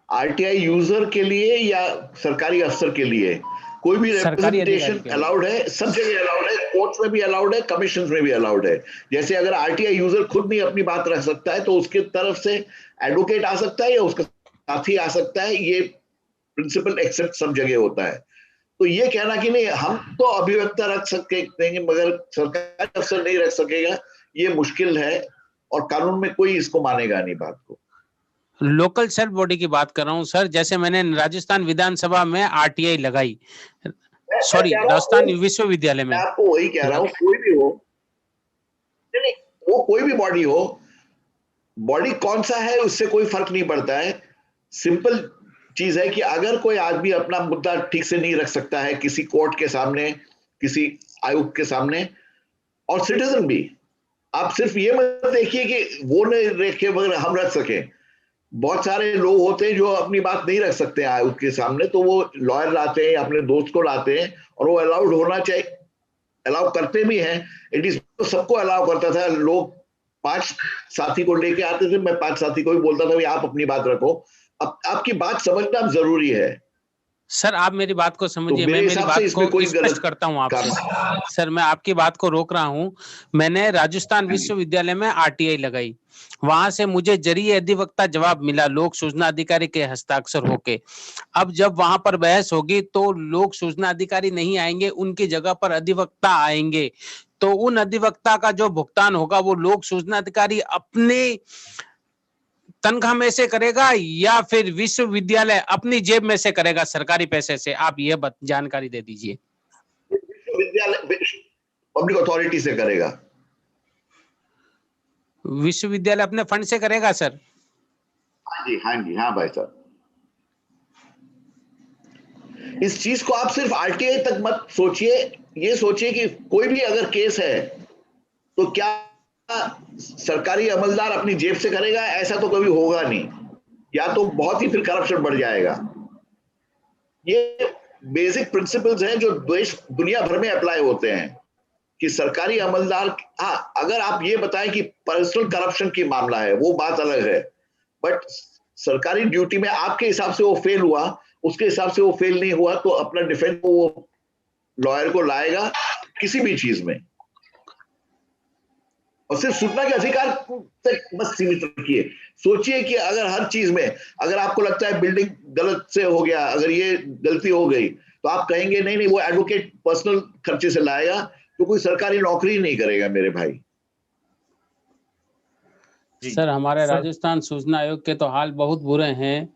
आरटीआई यूजर के लिए या सरकारी अफसर के लिए कोई भी रिप्रेजेंटेशन अलाउड है, सब जगह अलाउड है, कोर्ट्स में भी अलाउड है, कमीशन में भी अलाउड है। जैसे अगर आरटीआई यूजर खुद नहीं अपनी बात रख सकता है तो उसके तरफ से एडवोकेट आ सकता है या उसका साथी आ सकता है। ये प्रिंसिपल एक्सेप्ट सब जगह होता है। तो ये कहना कि नहीं हम तो अभिवक्ता रख सकेंगे मगर सरकारी अफसर नहीं रख सकेगा, ये मुश्किल है और कानून में कोई इसको मानेगा नहीं बात को। लोकल सेल्फ बॉडी की बात कर रहा हूं सर। जैसे मैंने राजस्थान विधानसभा में आरटीआई लगाई, सॉरी राजस्थान विश्वविद्यालय में। मैं आपको वही कह रहा हूँ, कोई भी हो, नहीं, वो कोई भी बॉडी हो, बॉडी कौन सा है उससे कोई फर्क नहीं पड़ता है। सिंपल चीज है कि अगर कोई आदमी अपना मुद्दा ठीक से नहीं रख सकता है किसी कोर्ट के सामने, किसी आयुक्त के सामने, और सिटीजन भी, आप सिर्फ ये मत देखिए कि वो नहीं रखे मगर हम रख सके। बहुत सारे लोग होते हैं जो अपनी बात नहीं रख सकते आयुक्त के सामने, तो वो लॉयर लाते हैं, अपने दोस्त को लाते हैं, और वो अलाउड होना चाहिए, अलाउ करते भी हैं। इट इज सबको अलाउ करता था। लोग 5 साथी को लेके आते थे, मैं 5 साथी को भी बोलता था भाई आप अपनी बात रखो। अब आपकी बात समझना जरूरी है। सर आप मेरी बात को समझिए, तो मैं मेरे मेरी हिसाब बात से इसमें को कोई स्पष्ट गलत करता हूं आपसे। काम सर मैं आपकी बात को रोक रहा हूं। मैंने राजस्थान विश्वविद्यालय में आरटीआई लगाई, वहां से मुझे जरिए अधिवक्ता जवाब मिला लोक सूचना अधिकारी के हस्ताक्षर होके। अब जब वहां पर बहस होगी तो लोक सूचना अधिकारी नहीं आएंगे, उनकी जगह पर अधिवक्ता आएंगे। तो उन अधिवक्ता का जो भुगतान होगा वो लोक सूचना अधिकारी अपने तनख्वाह में से करेगा या फिर विश्वविद्यालय अपनी जेब में से करेगा सरकारी पैसे से? आप ये जानकारी दे दीजिए। विश्वविद्यालय पब्लिक अथॉरिटी से करेगा। विश्वविद्यालय अपने फंड से करेगा सर? हाँ जी, हाँ भाई साहब। इस चीज को आप सिर्फ आरटीआई तक मत सोचिए, ये सोचिए कि कोई भी अगर केस है तो क्या सरकारी अमलदार अपनी जेब से करेगा? ऐसा तो कभी होगा नहीं, या तो बहुत ही फिर करप्शन बढ़ जाएगा। ये बेसिक प्रिंसिपल्स हैं जो देश दुनिया भर में अप्लाई होते हैं कि सरकारी अमलदार, हाँ अगर आप ये बताएं कि पर्सनल करप्शन की मामला है वो बात अलग है, बट सरकारी ड्यूटी में आपके हिसाब से वो फेल हुआ, उसके हिसाब से वो फेल नहीं हुआ, तो अपना डिफेंस वो लॉयर को लाएगा किसी भी चीज में। और सिर्फ सूचना के अधिकार तक बस सीमित रखिए। सोचिए कि अगर हर चीज में, अगर आपको लगता है बिल्डिंग गलत से हो गया, अगर ये गलती हो गई, तो आप कहेंगे नहीं नहीं वो एडवोकेट पर्सनल खर्चे से लाएगा, तो कोई सरकारी नौकरी नहीं करेगा मेरे भाई। सर हमारे राजस्थान सूचना आयोग के तो हाल बहुत बुरे हैं,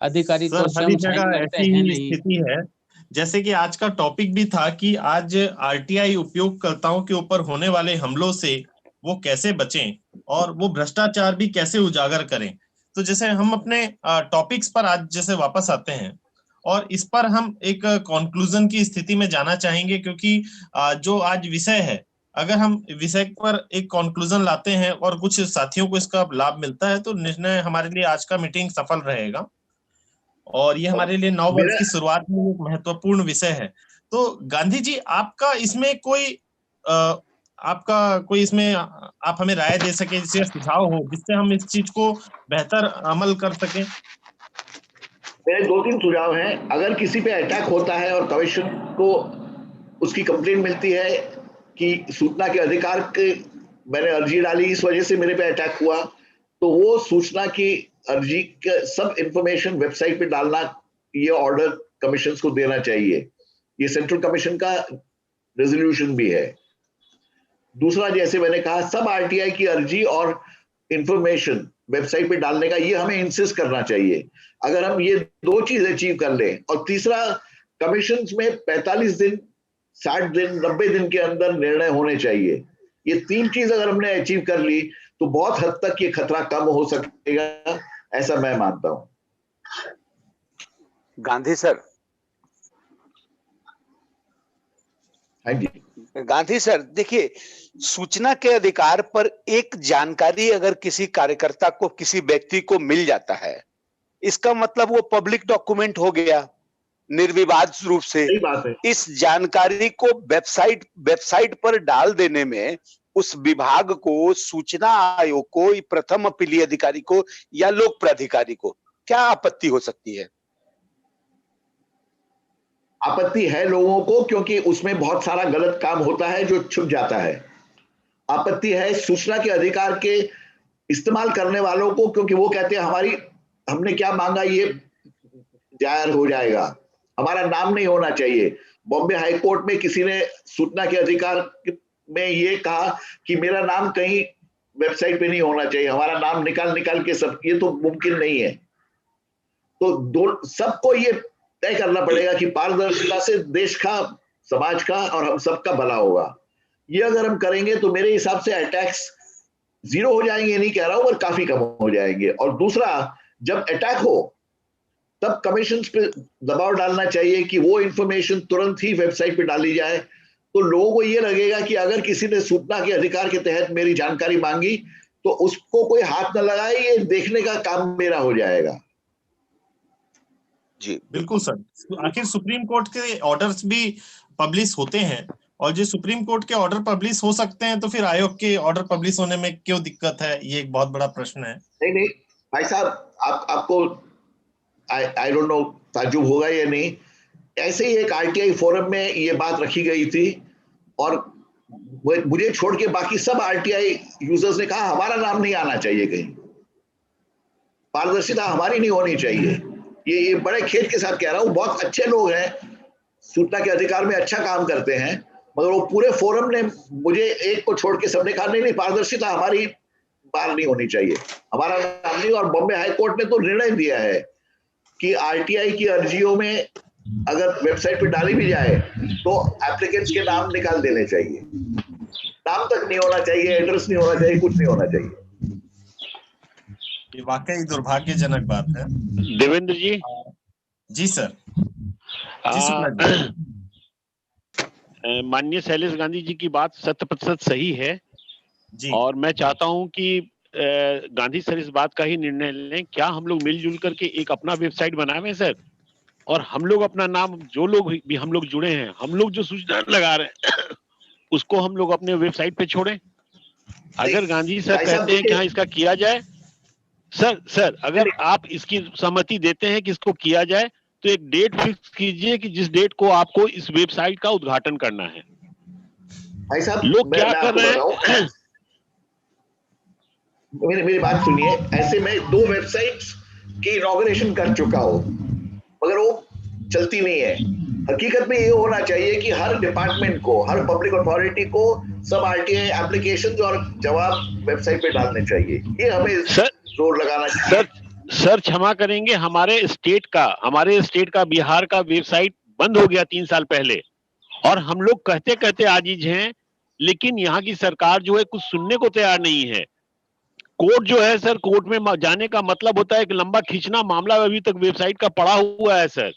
अधिकारी तो स्वयं साइन करते हैं नहीं। स्थिति है जैसे कि आज का टॉपिक भी था कि आज आरटीआई उपयोगकर्ताओं के ऊपर होने वाले हमलों से वो कैसे बचें और वो भ्रष्टाचार भी कैसे उजागर करें। तो जैसे हम अपने टॉपिक्स पर आज जैसे वापस आते हैं और इस पर हम एक कंक्लूजन की स्थिति में जाना चाहेंगे, क्योंकि जो आज विषय है, अगर हम विषय पर एक कंक्लूजन लाते हैं और कुछ साथियों को इसका लाभ मिलता है तो निर्णय हमारे लिए आज का मीटिंग सफल रहेगा। और ये हमारे लिए 9 वर्ष की शुरुआत में एक महत्वपूर्ण विषय है। तो गांधी जी आपका इसमें कोई इसमें आप हमें राय दे सके, जिससे सुझाव हो, जिससे हम इस चीज को बेहतर अमल कर सकें? मेरे 2-3 सुझाव हैं। अगर किसी पे अटैक होता है और कमीशन को उसकी कंप्लेंट मिलती है कि सूचना के अधिकार के मैंने अर्जी डाली, इस वजह से मेरे पे अटैक हुआ, तो वो सूचना की अर्जी का सब इंफॉर्मेशन वेबसाइट पे डालना, ये ऑर्डर कमीशन को देना चाहिए। ये सेंट्रल कमीशन का रेजोल्यूशन भी है। दूसरा, जैसे मैंने कहा, सब आरटीआई की अर्जी और इंफॉर्मेशन वेबसाइट पे डालने का ये हमें इंसिस्ट करना चाहिए। अगर हम ये 2 चीज अचीव कर लें, और तीसरा, कमीशन में 45 दिन, 60 दिन, 90 दिन के अंदर निर्णय होने चाहिए। ये 3 चीज अगर हमने अचीव कर ली तो बहुत हद तक ये खतरा कम हो सकेगा, ऐसा मैं मानता हूं। गांधी सर। हाँ जी गांधी सर, देखिए, सूचना के अधिकार पर एक जानकारी अगर किसी कार्यकर्ता को, किसी व्यक्ति को मिल जाता है, इसका मतलब वो पब्लिक डॉक्यूमेंट हो गया निर्विवाद रूप से। इस जानकारी को वेबसाइट पर डाल देने में उस विभाग को, सूचना आयोग को, प्रथम अपीलीय अधिकारी को या लोक प्राधिकारी को क्या आपत्ति हो सकती है? आपत्ति है लोगों को, क्योंकि उसमें बहुत सारा गलत काम होता है जो छुप जाता है। आपत्ति है सूचना के अधिकार के इस्तेमाल करने वालों को, क्योंकि वो कहते हैं हमने क्या मांगा ये जाहिर हो जाएगा, हमारा नाम नहीं होना चाहिए। बॉम्बे हाई कोर्ट में किसी ने सूचना के अधिकार में ये कहा कि मेरा नाम कहीं वेबसाइट पे नहीं होना चाहिए, हमारा नाम निकाल के सब, ये तो मुमकिन नहीं है। तो सबको ये तय करना पड़ेगा कि पारदर्शिता से देश का समाज का और हम सबका भला होगा। ये अगर हम करेंगे तो मेरे हिसाब से अटैक्स 0 हो जाएंगे, नहीं कह रहा हूं, पर काफी कम हो जाएंगे। और दूसरा, जब अटैक हो तब कमीशन पे दबाव डालना चाहिए कि वो इंफॉर्मेशन तुरंत ही वेबसाइट पे डाली जाए, तो लोगों को ये लगेगा कि अगर किसी ने सूचना के अधिकार के तहत मेरी जानकारी मांगी तो उसको कोई हाथ न लगाए, ये देखने का काम मेरा हो जाएगा। जी बिल्कुल सर। आखिर सुप्रीम कोर्ट के ऑर्डर्स भी पब्लिश होते हैं, और जो सुप्रीम कोर्ट के ऑर्डर पब्लिश हो सकते हैं तो फिर आयोग के ऑर्डर पब्लिश होने में क्यों दिक्कत है, ये एक बहुत बड़ा प्रश्न है। नहीं नहीं भाई साहब, आपको आई डोंट नो ताज्जुब होगा या नहीं, ऐसे ही एक आरटीआई फोरम में ये बात रखी गई थी और मुझे छोड़ के बाकी सब आरटीआई यूजर्स ने कहा हमारा नाम नहीं आना चाहिए कहीं, पारदर्शिता हमारी नहीं होनी चाहिए। ये बड़े खेद के साथ कह रहा हूं, बहुत अच्छे लोग हैं, सूचना के अधिकार में अच्छा काम करते हैं, मगर वो पूरे फोरम ने मुझे एक को छोड़ के सबने कहा नहीं नहीं, पारदर्शिता हमारी बार नहीं होनी चाहिए, हमारा नाम नहीं। और बॉम्बे हाई कोर्ट ने तो निर्णय दिया है कि आरटीआई की अर्जियों में अगर वेबसाइट पे डाली भी जाए तो एप्लीकेंट्स के नाम निकाल देने चाहिए, नाम तक नहीं होना चाहिए, एड्रेस नहीं होना चाहिए, कुछ नहीं होना चाहिए। ये वाकई दुर्भाग्यजनक बात है। देवेंद्र जी। जी सर। जी शुक्ला जी। माननीय शैलेश गांधी जी की बात 100% सही है जी। और मैं चाहता हूं कि गांधी सर इस बात का ही निर्णय लें, क्या हम लोग मिलजुल करके एक अपना वेबसाइट बनाएं सर, और हम लोग अपना नाम, जो लोग भी हम लोग जुड़े हैं, हम लोग जो सूचना लगा रहे हैं उसको हम लोग अपने वेबसाइट पे छोड़ें। अगर गांधी सर कहते हैं कि हाँ इसका किया जाए, सर अगर आप इसकी सहमति देते हैं कि इसको किया जाए तो एक डेट फिक्स कीजिए कि जिस डेट को आपको इस वेबसाइट का उद्घाटन करना है। भाई साहब लोग क्या कर रहे हैं, मेरी बात सुनिए, ऐसे में 2 वेबसाइट्स की इनॉग्रेशन कर चुका हूं मगर वो चलती नहीं है। हकीकत में ये होना चाहिए कि हर डिपार्टमेंट को, हर पब्लिक अथॉरिटी को सब आरटीआई एप्लीकेशंस और जवाब वेबसाइट पे डालने चाहिए, ये हमें जोर लगाना चाहिए। सर क्षमा करेंगे, हमारे स्टेट का बिहार का वेबसाइट बंद हो गया 3 साल पहले, और हम लोग कहते कहते आजीज हैं, लेकिन यहाँ की सरकार जो है कुछ सुनने को तैयार नहीं है। कोर्ट जो है सर, कोर्ट में जाने का मतलब होता है कि लंबा खींचना, मामला अभी तक वेबसाइट का पड़ा हुआ है सर,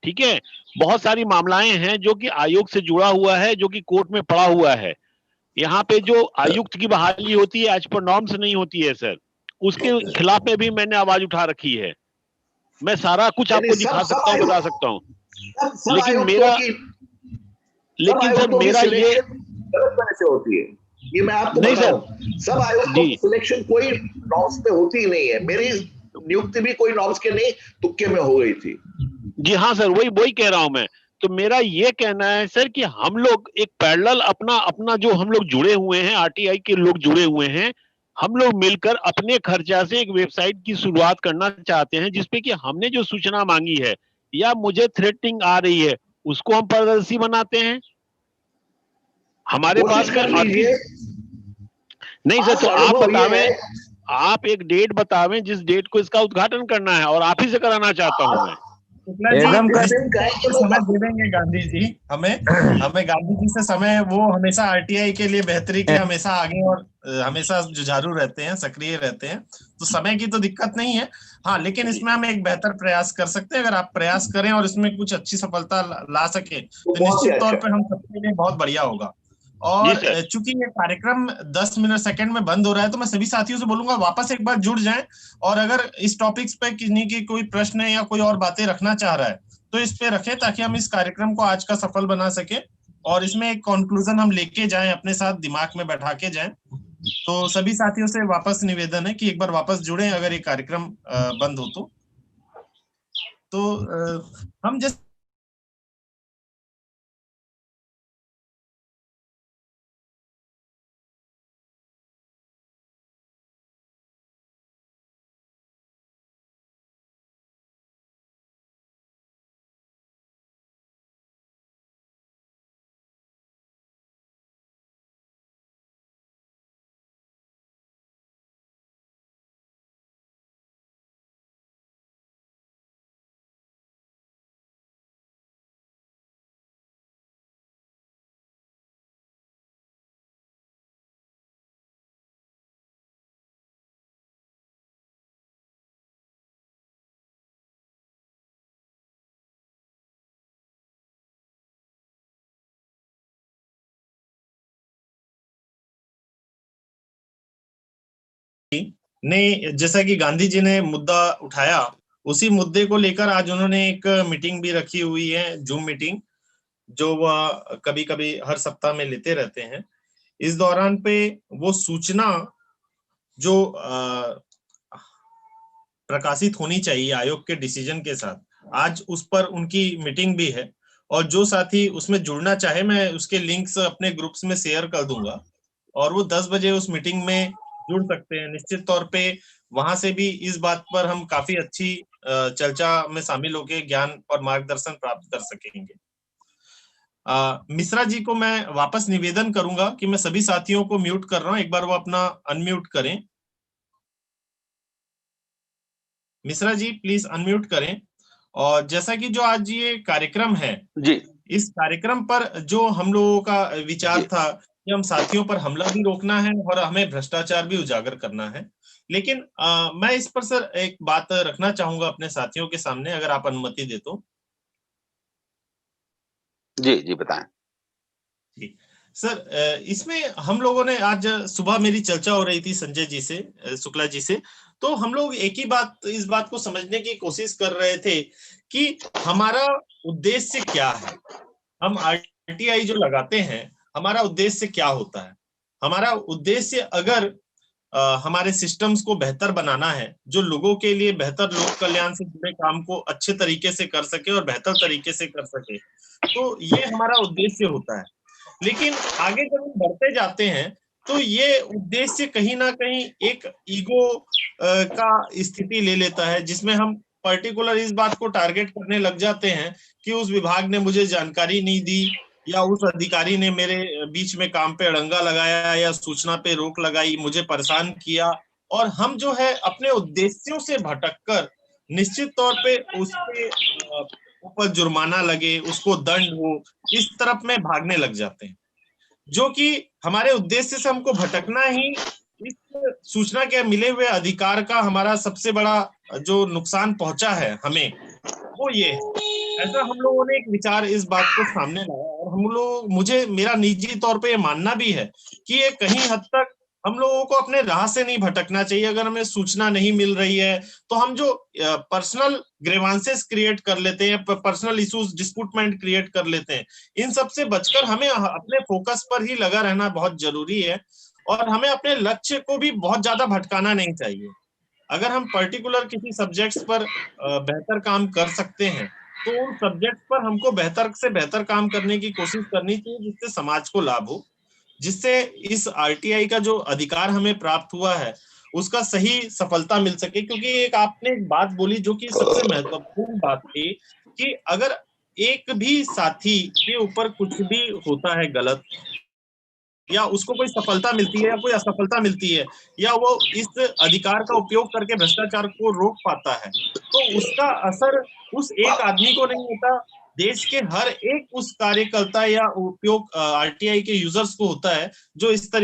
ठीक है। बहुत सारी मामलाएं हैं जो कि आयोग से जुड़ा हुआ है, जो कि कोर्ट में पड़ा हुआ है। यहाँ पे जो आयुक्त की बहाली होती है एज पर नॉर्म्स नहीं होती है सर, उसके खिलाफ में भी मैंने आवाज उठा रखी है। मैं सारा कुछ आपको दिखा सकता हूँ, बता सकता हूँ, लेकिन सर मेरा ये गलत तरह से होती है, ये मैं आपको बताऊं, सब आयुक्तों की सिलेक्शन कोई नॉर्म्स पे होती ही नहीं है। मेरी नियुक्ति भी कोई नॉर्म्स के नहीं, तुक्के में हो गई थी। जी हाँ सर, वही कह रहा हूं मैं। तो मेरा ये कहना है सर कि हम लोग एक पैरेलल अपना जो हम लोग जुड़े हुए हैं, आरटीआई के लोग जुड़े हुए हैं, हम लोग मिलकर अपने खर्चा से एक वेबसाइट की शुरुआत करना चाहते हैं जिसपे कि हमने जो सूचना मांगी है या मुझे थ्रेटनिंग आ रही है उसको हम पारदर्शी बनाते हैं। हमारे पास में नहीं सर, तो आप बतावें, आप एक डेट बतावें जिस डेट को इसका उद्घाटन करना है, और आप ही से कराना चाहता हूं मैं। एकदम समय दे देंगे गांधी जी, हमें गांधी जी से समय, वो हमेशा आरटीआई के लिए बेहतरी के हमेशा आगे और हमेशा जुझारू रहते हैं, सक्रिय रहते हैं, तो समय की तो दिक्कत नहीं है। हाँ, लेकिन इसमें हम एक बेहतर प्रयास कर सकते हैं। अगर आप प्रयास करें और इसमें कुछ अच्छी सफलता ला सके तो निश्चित तौर पर हम सबके लिए बहुत बढ़िया होगा। और चूंकि ये कार्यक्रम 10 मिनट सेकंड में बंद हो रहा है, तो मैं सभी साथियों से बोलूंगा वापस एक बार जुड़ जाएं, और अगर इस टॉपिक्स पे किसी की कोई प्रश्न है या कोई और बातें रखना चाह रहा है तो इस पे रखें, ताकि हम इस कार्यक्रम को आज का सफल बना सके और इसमें एक कंक्लूजन हम लेके जाएं, अपने साथ दिमाग में बैठा के जाएं। तो सभी साथियों से वापस निवेदन है कि एक बार वापस जुड़ें अगर ये कार्यक्रम बंद हो तो हम जिस ने, जैसा कि गांधी जी ने मुद्दा उठाया, उसी मुद्दे को लेकर आज उन्होंने एक मीटिंग भी रखी हुई है, जूम मीटिंग, जो वह कभी कभी हर सप्ताह में लेते रहते हैं। इस दौरान पे वो सूचना जो प्रकाशित होनी चाहिए आयोग के डिसीजन के साथ, आज उस पर उनकी मीटिंग भी है। और जो साथी उसमें जुड़ना चाहे, मैं उसके लिंक्स अपने ग्रुप्स में शेयर कर दूंगा और वो 10 बजे उस मीटिंग में जुड़ सकते हैं। निश्चित तौर पे वहां से भी इस बात पर हम काफी अच्छी चर्चा में शामिल होकर ज्ञान और मार्गदर्शन प्राप्त कर सकेंगे। मिश्रा जी को मैं वापस निवेदन करूंगा कि मैं सभी साथियों को म्यूट कर रहा हूं, एक बार वो अपना अनम्यूट करें। मिश्रा जी प्लीज अनम्यूट करें। और जैसा कि जो आज ये कार्यक्रम है जी, इस कार्यक्रम पर जो हम लोगों का विचार था कि हम साथियों पर हमला भी रोकना है और हमें भ्रष्टाचार भी उजागर करना है। लेकिन मैं इस पर सर एक बात रखना चाहूंगा अपने साथियों के सामने, अगर आप अनुमति दे तो। जी जी बताएं। जी सर, इसमें हम लोगों ने आज सुबह मेरी चर्चा हो रही थी संजय जी से, शुक्ला जी से, तो हम लोग एक ही बात, इस बात को समझने की कोशिश कर रहे थे कि हमारा उद्देश्य क्या है। हम आरटीआई जो लगाते हैं, हमारा उद्देश्य क्या होता है। हमारा उद्देश्य अगर हमारे सिस्टम्स को बेहतर बनाना है, जो लोगों के लिए बेहतर लोक कल्याण से जुड़े काम को अच्छे तरीके से कर सके और बेहतर तरीके से कर सके, तो ये हमारा उद्देश्य होता है। लेकिन आगे जब हम बढ़ते जाते हैं तो ये उद्देश्य कहीं ना कहीं एक ईगो का स्थिति ले लेता है, जिसमें हम पर्टिकुलर इस बात को टारगेट करने लग जाते हैं कि उस विभाग ने मुझे जानकारी नहीं दी, या उस अधिकारी ने मेरे बीच में काम पे अड़ंगा लगाया या सूचना पे रोक लगाई, मुझे परेशान किया। और हम जो है अपने उद्देश्यों से भटककर निश्चित तौर पे उसके ऊपर जुर्माना लगे, उसको दंड हो, इस तरफ में भागने लग जाते हैं, जो कि हमारे उद्देश्य से हमको भटकना ही इस सूचना के मिले हुए अधिकार का हमारा सबसे बड़ा जो नुकसान पहुंचा है हमें, वो ये है। ऐसा हम लोगों ने एक विचार इस बात को सामने लाया, और हम लोग, मुझे मेरा निजी तौर पे ये मानना भी है कि ये कहीं हद तक हम लोगों को अपने राह से नहीं भटकना चाहिए। अगर हमें सूचना नहीं मिल रही है तो हम जो पर्सनल ग्रीवांसेस क्रिएट कर लेते हैं, पर्सनल इश्यूज, डिस्प्यूटमेंट क्रिएट कर लेते हैं, इन सब से बचकर हमें अपने फोकस पर ही लगा रहना बहुत जरूरी है। और हमें अपने लक्ष्य को भी बहुत ज्यादा भटकाना नहीं चाहिए। अगर हम पर्टिकुलर किसी सब्जेक्ट्स पर बेहतर काम कर सकते हैं तो उन सब्जेक्ट पर हमको बेहतर से बेहतर काम करने की कोशिश करनी चाहिए, जिससे समाज को लाभ हो, जिससे इस आरटीआई का जो अधिकार हमें प्राप्त हुआ है उसका सही सफलता मिल सके। क्योंकि एक आपने एक बात बोली जो कि सबसे महत्वपूर्ण बात थी कि अगर एक भी साथी के ऊपर कुछ भी होता है गलत, या उसको कोई सफलता मिलती है या कोई असफलता मिलती है, या वो इस अधिकार का उपयोग करके भ्रष्टाचार को रोक पाता है, तो उसका असर उस एक आदमी को नहीं होता, देश के हर एक उस कार्यकर्ता या उपयोग आरटीआई के यूजर्स को होता है, जो इस तरह